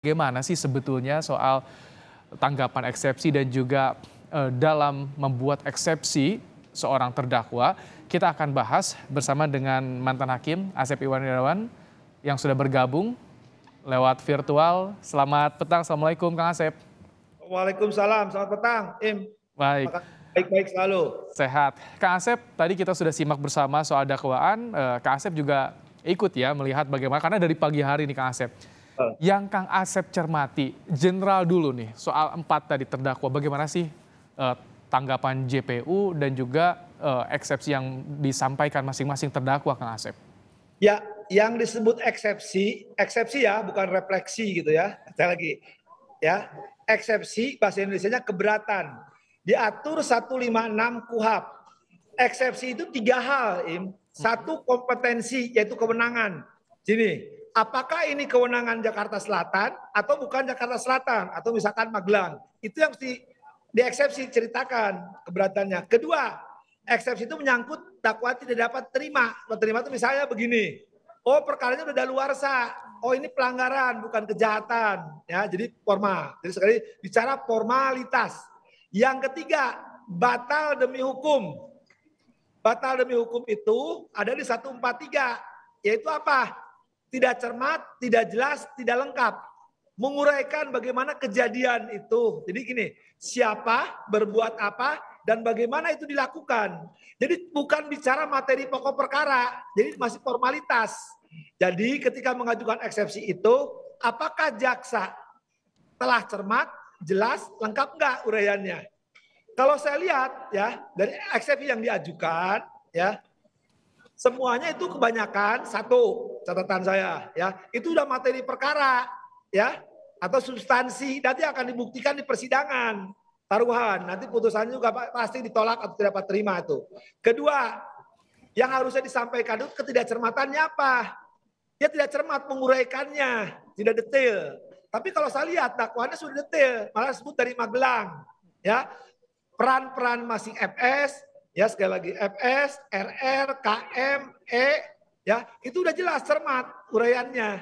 Bagaimana sih sebetulnya soal tanggapan eksepsi dan juga dalam membuat eksepsi seorang terdakwa? Kita akan bahas bersama dengan mantan hakim Asep Iwan Irawan yang sudah bergabung lewat virtual. Selamat petang, Assalamualaikum Kang Asep. Waalaikumsalam, selamat petang, Im. Baik, Apakah baik-baik selalu? sehat. Kang Asep, tadi kita sudah simak bersama soal dakwaan. Kang Asep juga ikut ya melihat bagaimana, karena dari pagi hari nih Kang Asep. Yang Kang Asep cermati, general dulu nih, soal 4 tadi terdakwa, bagaimana sih tanggapan JPU dan juga eksepsi yang disampaikan masing-masing terdakwa, Kang Asep? Ya, yang disebut eksepsi, eksepsi ya, bukan refleksi gitu ya. Saya lagi, ya. Eksepsi bahasa Indonesianya keberatan. Diatur 156 KUHP. Eksepsi itu 3 hal, Im. Satu, kompetensi, yaitu kewenangan. Gini, apakah ini kewenangan Jakarta Selatan atau bukan Jakarta Selatan atau misalkan Magelang? Itu yang mesti dieksepsi, ceritakan keberatannya. Kedua, eksepsi itu menyangkut dakwaan tidak dapat terima. Terima itu misalnya begini, oh perkaranya udah daluarsa, oh ini pelanggaran bukan kejahatan, ya jadi formal. Jadi sekali bicara formalitas. Yang ketiga, batal demi hukum. Batal demi hukum itu ada di 143, yaitu apa? Tidak cermat, tidak jelas, tidak lengkap. Menguraikan bagaimana kejadian itu. Jadi gini, siapa, berbuat apa, dan bagaimana itu dilakukan. Jadi bukan bicara materi pokok perkara, jadi masih formalitas. Jadi ketika mengajukan eksepsi itu, apakah jaksa telah cermat, jelas, lengkap enggak uraiannya? Kalau saya lihat ya dari eksepsi yang diajukan ya, semuanya itu kebanyakan satu catatan saya ya, itu udah materi perkara ya atau substansi, nanti akan dibuktikan di persidangan taruhan, nanti putusannya juga pasti ditolak atau tidak dapat terima itu. Kedua, yang harusnya disampaikan itu ketidakcermatannya apa? Dia tidak cermat menguraikannya, tidak detail. Tapi kalau saya lihat dakwaannya sudah detail, malah sebut dari Magelang ya, peran-peran masing FS, ya sekali lagi FS, RR, KM, E, ya itu udah jelas cermat uraiannya,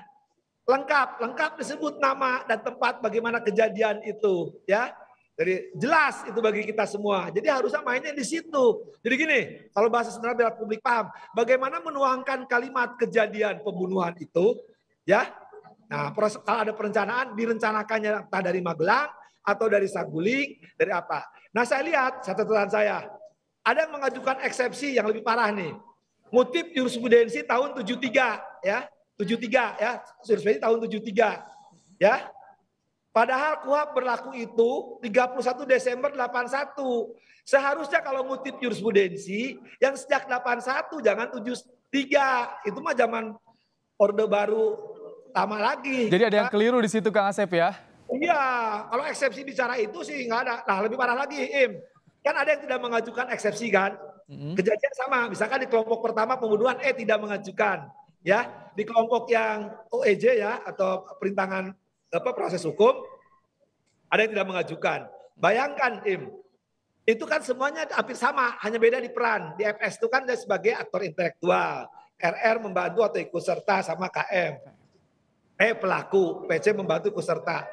lengkap disebut nama dan tempat bagaimana kejadian itu, ya. Jadi jelas itu bagi kita semua. Jadi harusnya mainnya di situ. Jadi gini, kalau bahasa sederhana biar publik paham, bagaimana menuangkan kalimat kejadian pembunuhan itu, ya. Nah, kalau ada perencanaan, direncanakannya entah dari Magelang atau dari Saguling, dari apa. Nah, saya lihat catatan saya, ada yang mengajukan eksepsi yang lebih parah nih. Ngutip jurisprudensi tahun 73 ya, 73 ya, jurisprudensi tahun 73 ya. Padahal KUHP berlaku itu 31 Desember 81. Seharusnya kalau ngutip jurisprudensi yang sejak 81 jangan 73. Itu mah zaman Orde Baru lama lagi. Jadi ada yang keliru di situ Kang Asep ya? Iya, kalau eksepsi bicara itu sih nggak ada. Nah lebih parah lagi, Im. Kan ada yang tidak mengajukan eksepsi kan? Kejadian sama, misalkan di kelompok pertama pembunuhan tidak mengajukan. Ya, di kelompok yang OEJ ya atau perintangan apa proses hukum ada yang tidak mengajukan. Bayangkan, Im. Itu kan semuanya hampir sama, hanya beda di peran. Di FS itu kan dia sebagai aktor intelektual. RR membantu atau ikut serta sama KM. Pelaku, PC membantu ikut serta.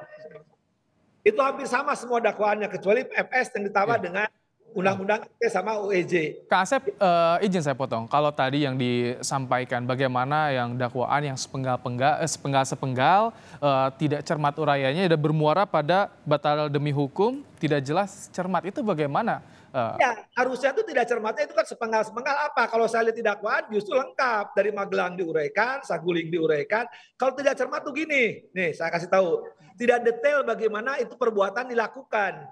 Itu hampir sama semua dakwaannya kecuali FS yang ditambah dengan undang-undang sama UEJ. Kang Asep, izin saya potong. Kalau tadi yang disampaikan bagaimana yang dakwaan yang sepenggal-sepenggal, tidak cermat uraiannya dan bermuara pada batal demi hukum, tidak jelas cermat, itu bagaimana? Ya, harusnya itu tidak cermatnya itu kan sepenggal-sepenggal apa? Kalau saya lihat di dakwaan justru lengkap. Dari Magelang diuraikan, Saguling diuraikan. Kalau tidak cermat tuh gini, nih saya kasih tahu. Tidak detail bagaimana itu perbuatan dilakukan.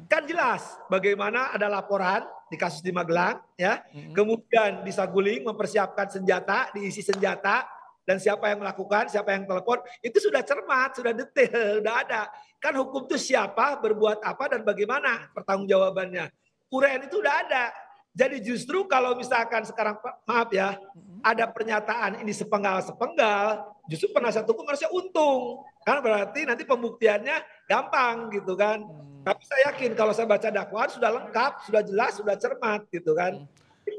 Kan jelas bagaimana ada laporan di kasus di Magelang, ya. Kemudian di Saguling mempersiapkan senjata, diisi senjata, dan siapa yang melakukan, siapa yang telepon, itu sudah cermat, sudah detail, sudah ada. Kan hukum itu siapa, berbuat apa, dan bagaimana pertanggungjawabannya. Uraian itu udah ada. Jadi justru kalau misalkan sekarang, maaf ya, ada pernyataan ini sepenggal-sepenggal, justru penasihat hukum harusnya untung. Kan berarti nanti pembuktiannya gampang gitu kan. Tapi saya yakin kalau saya baca dakwaan sudah lengkap, sudah jelas, sudah cermat gitu kan.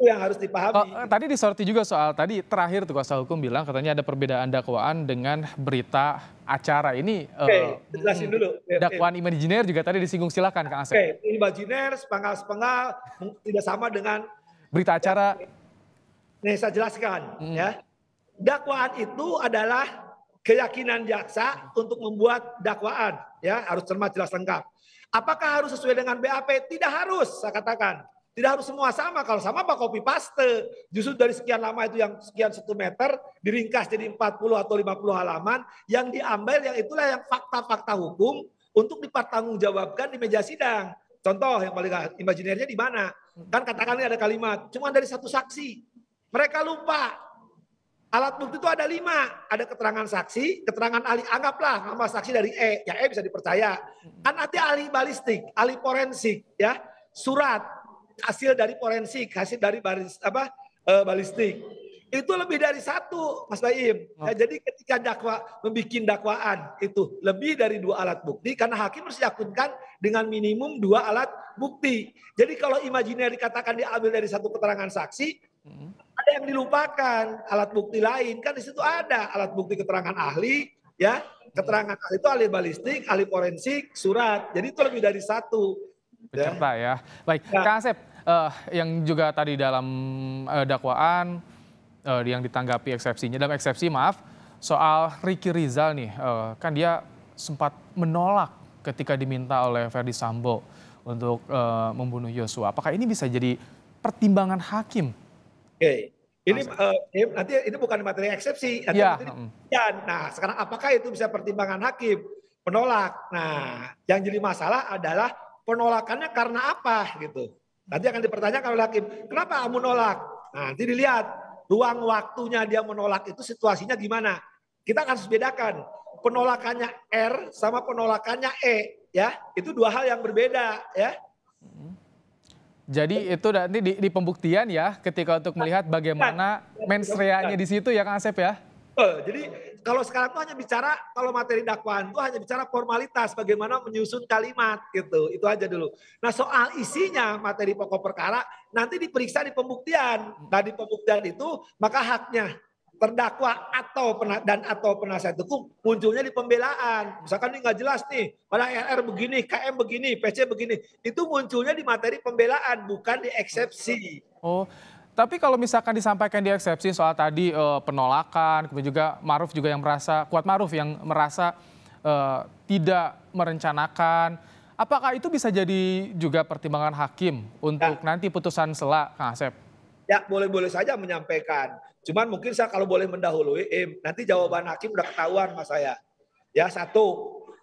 Itu yang harus dipahami. Tadi disoroti juga soal tadi terakhir tuh kuasa hukum bilang katanya ada perbedaan dakwaan dengan berita acara. Ini Oke, jelasin dulu. dakwaan imajiner juga tadi disinggung, silakan Kang Asep. Oke, imajiner, sepenggal-sepenggal tidak sama dengan Berita acara. nih saya jelaskan ya. Dakwaan itu adalah keyakinan jaksa untuk membuat dakwaan, ya harus cermat jelas lengkap. Apakah harus sesuai dengan BAP? Tidak harus, saya katakan. Tidak harus semua sama. Kalau sama apa copy paste. Justru dari sekian lama itu yang sekian 1 meter diringkas jadi 40 atau 50 halaman, yang diambil yang itulah yang fakta-fakta hukum untuk dipertanggungjawabkan di meja sidang. Contoh yang paling imajinernya di mana? Kan katakan ini ada kalimat, cuma dari 1 saksi. Mereka lupa. Alat bukti itu ada 5. Ada keterangan saksi, keterangan ahli. Anggaplah nama saksi dari E. Yang E bisa dipercaya. Kan nanti ahli balistik, ahli forensik, ya, surat hasil dari forensik, hasil dari balistik. Itu lebih dari 1, Mas Baim. Ya, jadi ketika membuat dakwaan itu lebih dari 2 alat bukti, karena hakim harus yakinkan dengan minimum 2 alat bukti. Jadi kalau imajiner dikatakan diambil dari 1 keterangan saksi, ada yang dilupakan alat bukti lain, kan di situ ada alat bukti keterangan ahli, ya, keterangan ahli itu ahli balistik, ahli forensik, surat. Jadi itu lebih dari 1. Peserta ya. Baik, ya. Kang Asep, yang juga tadi dalam dakwaan yang ditanggapi eksepsinya, dalam eksepsi maaf, soal Ricky Rizal nih, kan dia sempat menolak ketika diminta oleh Ferdy Sambo untuk membunuh Yosua. Apakah ini bisa jadi pertimbangan hakim? Oke, ini nanti ini bukan materi eksepsi. Ya. Nah, sekarang apakah itu bisa pertimbangan hakim? Menolak. Nah, yang jadi masalah adalah penolakannya karena apa gitu. Nanti akan dipertanyakan oleh hakim, kenapa kamu menolak? Nah, nanti dilihat ruang waktunya dia menolak itu situasinya gimana. Kita akan bedakan penolakannya R sama penolakannya E, ya. Itu 2 hal yang berbeda, ya. Jadi itu nanti di pembuktian ya, ketika untuk melihat bagaimana mens reanya di situ ya Kang Asep ya. Jadi kalau sekarang tuh hanya bicara, kalau materi dakwaan tuh hanya bicara formalitas, bagaimana menyusun kalimat gitu, itu aja dulu. Nah soal isinya materi pokok perkara nanti diperiksa di pembuktian. Nah di pembuktian itu maka haknya terdakwa atau penasihat hukum munculnya di pembelaan. Misalkan ini nggak jelas nih, pada RR begini, KM begini, PC begini, itu munculnya di materi pembelaan, bukan di eksepsi. Oh, tapi kalau misalkan disampaikan di eksepsi soal tadi penolakan, kemudian juga Maruf juga yang merasa, Kuat Maruf yang merasa tidak merencanakan, apakah itu bisa jadi juga pertimbangan hakim untuk nanti putusan sela, Kang Asep? Ya boleh-boleh saja menyampaikan. Cuman mungkin saya kalau boleh mendahului, nanti jawaban hakim udah ketahuan mas saya. Ya 1,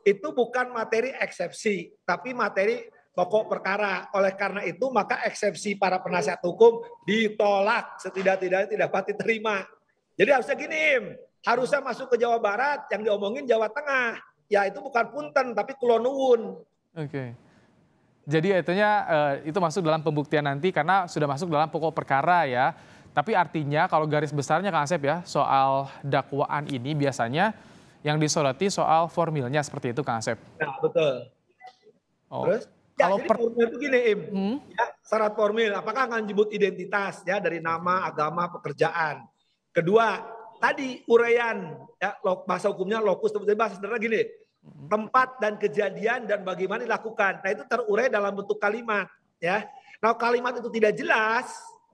itu bukan materi eksepsi, tapi materi pokok perkara. Oleh karena itu maka eksepsi para penasihat hukum ditolak, setidak-tidaknya tidak dapat diterima. Jadi harusnya gini, harusnya masuk ke Jawa Barat, yang diomongin Jawa Tengah. Ya itu bukan punten, tapi kulonuwun. Oke. Jadi itu masuk dalam pembuktian nanti karena sudah masuk dalam pokok perkara ya. Tapi artinya kalau garis besarnya Kang Asep ya, soal dakwaan ini biasanya yang disoroti soal formilnya seperti itu Kang Asep. Nah betul. Oh. Terus? Ya, jadi formil itu gini ya, syarat formil apakah akan menyebut identitas ya dari nama, agama, pekerjaan. Kedua, tadi uraian ya bahasa hukumnya lokus, bahasa sederhana gini. Tempat dan kejadian dan bagaimana dilakukan. Nah itu terurai dalam bentuk kalimat ya. Nah kalimat itu tidak jelas,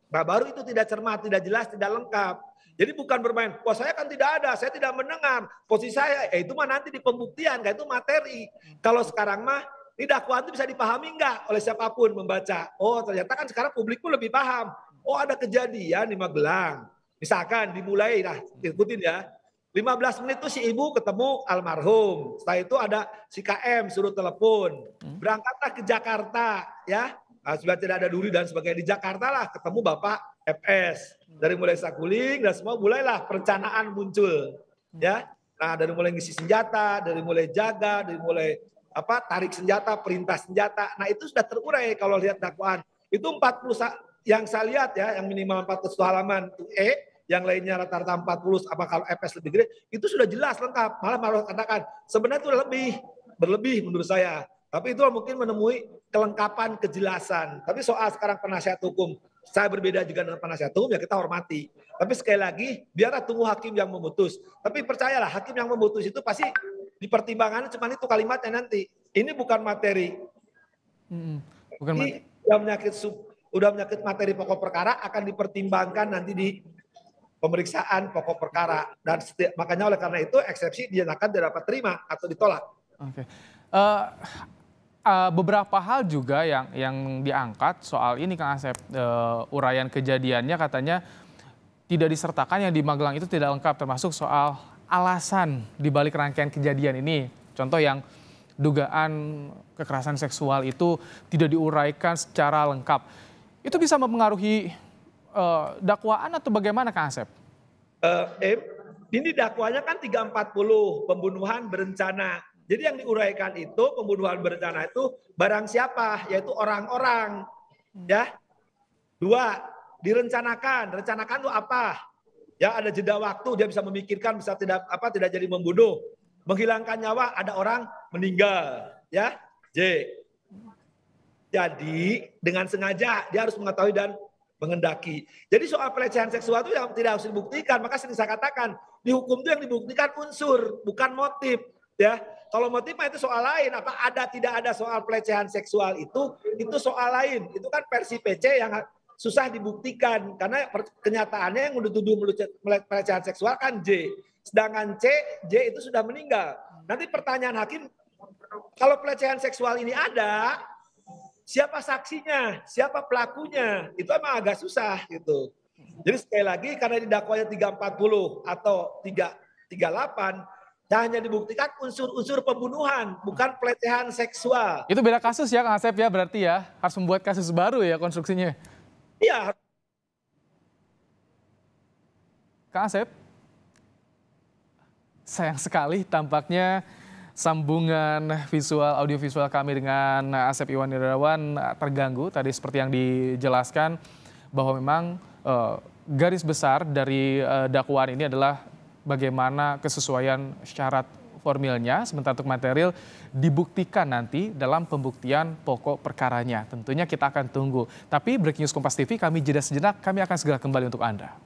nah baru itu tidak cermat, tidak jelas, tidak lengkap. Jadi bukan bermain, wah saya kan tidak ada, saya tidak mendengar, posisi saya, itu mah nanti di pembuktian, kayak itu materi. Kalau sekarang mah, ini dakwaan itu bisa dipahami enggak oleh siapapun membaca. Oh ternyata kan sekarang publik pun lebih paham. Oh ada kejadian di Magelang. Misalkan dimulai, nah ikutin ya. 15 menit itu si ibu ketemu almarhum. Setelah itu ada si KM suruh telepon. Berangkatlah ke Jakarta ya. Nah, sudah tidak ada duri dan sebagainya. Di Jakarta lah ketemu Bapak FS. Dari mulai saguling dan semua mulailah perencanaan muncul. Ya. Nah, dari mulai ngisi senjata, dari mulai jaga, dari mulai tarik senjata, perintah senjata. Nah, itu sudah terurai kalau lihat dakwaan. Itu 40 yang saya lihat ya, yang minimal 40 halaman itu yang lainnya rata-rata 40, apa kalau FS lebih gede, itu sudah jelas lengkap. Malah katakan sebenarnya itu berlebih menurut saya. Tapi itu mungkin menemui kelengkapan kejelasan. Tapi soal sekarang penasihat hukum saya berbeda juga dengan penasihat hukum, ya kita hormati. Tapi sekali lagi, biarlah tunggu hakim yang memutus. Tapi percayalah, hakim yang memutus itu pasti dipertimbangkan cuma itu kalimatnya nanti. Ini bukan materi. Bukan Ini udah menyangkut materi pokok perkara akan dipertimbangkan nanti di pemeriksaan pokok perkara. Dan makanya oleh karena itu eksepsi dinyatakan tidak dapat terima atau ditolak. Oke. Beberapa hal juga yang diangkat soal ini Kang Asep, uraian kejadiannya katanya tidak disertakan, yang di Magelang itu tidak lengkap, termasuk soal alasan dibalik rangkaian kejadian ini. Contoh yang dugaan kekerasan seksual itu tidak diuraikan secara lengkap. Itu bisa mempengaruhi dakwaan atau bagaimana Kang Asep? Ini dakwanya kan 340 pembunuhan berencana. Jadi yang diuraikan itu pembunuhan berencana itu barang siapa, yaitu orang-orang. Ya. 2, direncanakan. Rencanakan itu apa? Ya, ada jeda waktu, dia bisa memikirkan, bisa tidak jadi membunuh. Menghilangkan nyawa, ada orang meninggal. Ya. J. Jadi dengan sengaja dia harus mengetahui dan menghendaki. Jadi soal pelecehan seksual itu yang tidak harus dibuktikan. Maka sering saya katakan, di hukum itu yang dibuktikan unsur, bukan motif. Ya, kalau motif itu soal lain. Apa ada tidak ada soal pelecehan seksual itu soal lain. Itu kan versi PC yang susah dibuktikan karena kenyataannya yang dituduh pelecehan seksual kan J. Sedangkan J itu sudah meninggal. Nanti pertanyaan hakim, kalau pelecehan seksual ini ada, siapa saksinya, siapa pelakunya, itu emang agak susah gitu. Jadi sekali lagi karena didakwanya 340 atau 338, hanya dibuktikan unsur-unsur pembunuhan, bukan pelecehan seksual. Itu beda kasus ya Kang Asep ya, berarti ya harus membuat kasus baru ya konstruksinya. Iya. Kang Asep, sayang sekali tampaknya sambungan audiovisual kami dengan Asep Iwan Irawan terganggu. Tadi seperti yang dijelaskan bahwa memang garis besar dari dakwaan ini adalah bagaimana kesesuaian syarat formilnya, sementara untuk material dibuktikan nanti dalam pembuktian pokok perkaranya. Tentunya kita akan tunggu. Tapi Breaking News Kompas TV kami jeda sejenak, kami akan segera kembali untuk Anda.